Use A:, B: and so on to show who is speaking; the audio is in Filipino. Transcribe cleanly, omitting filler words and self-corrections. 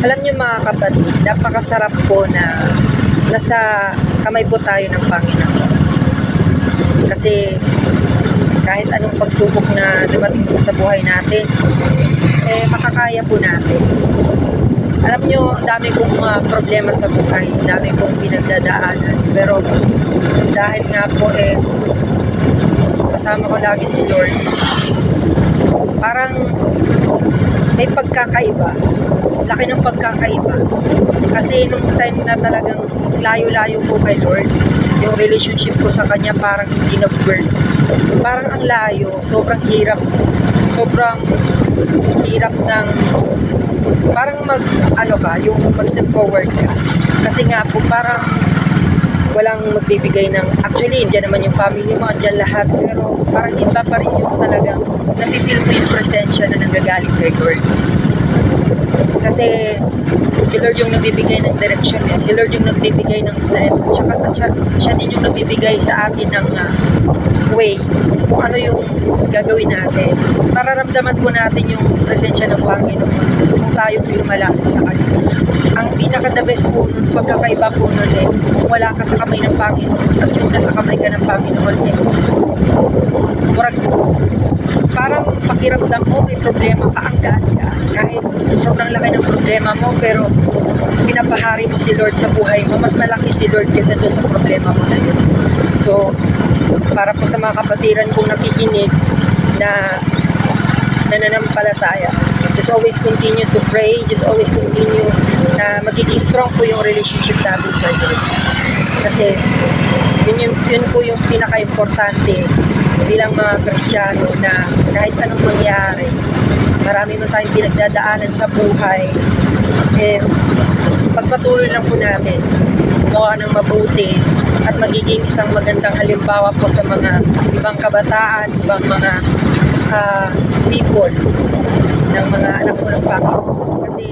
A: Alam niyo mga kapatid, napakasarap po na nasa kamay po tayo ng Panginoon. Kasi kahit anong pagsubok na dumating po sa buhay natin, makakaya po natin. Alam niyo, ang dami kong problema sa buhay, ang dami kong pinagdadaanan. Pero dahil nga po kasama ko lagi si Lord, parang may pagkakaiba. Laki ng pagkakaiba. Kasi nung time na talagang layo-layo po kay Lord, yung relationship ko sa Kanya parang hindi nag-burn. Parang ang layo, sobrang hirap. Sobrang hirap ng parang yung mag-step forward ka. Kasi nga po parang walang magbibigay ng, actually, andyan naman yung family mo, andyan lahat, pero parang iba pa rin yung talagang napipil mo yung presensya na nanggagaling kay Lord. Kasi si Lord yung nagbibigay ng direction si Lord yung nagbibigay ng strength, at siya din yung nagbibigay sa atin ng way kung ano yung gagawin natin. Mararamdaman po natin yung presensya ng Panginoon kung tayo po yung malapit sa Kanya. Ang pinaka-the best po nun, pagkakaiba po nun kung wala ka sa kamay ng Panginoon at yung nasa kamay ka ng Panginoon parang pakiramdam mo may problema ka, ang gaan ka. Kahit sobrang laki ng problema mo, pero pinapahari mo si Lord sa buhay mo. Mas malaki si Lord kaysa doon sa problema mo na yun. So, para po sa mga kapatiran kong nakikinig na nananampalataya, just always continue to pray, just always continue na magiging strong po yung relationship natin kay Lord. Kasi yun po yung pinaka-importante bilang mga Kristiyano, na kahit anong mangyari, marami man tayong pinagdadaanan sa buhay, pagpatuloy lang po natin gawa ng mabuti at magiging isang magandang halimbawa po sa mga ibang kabataan, ibang mga people, ng mga anak po ng Panginoon. Kasi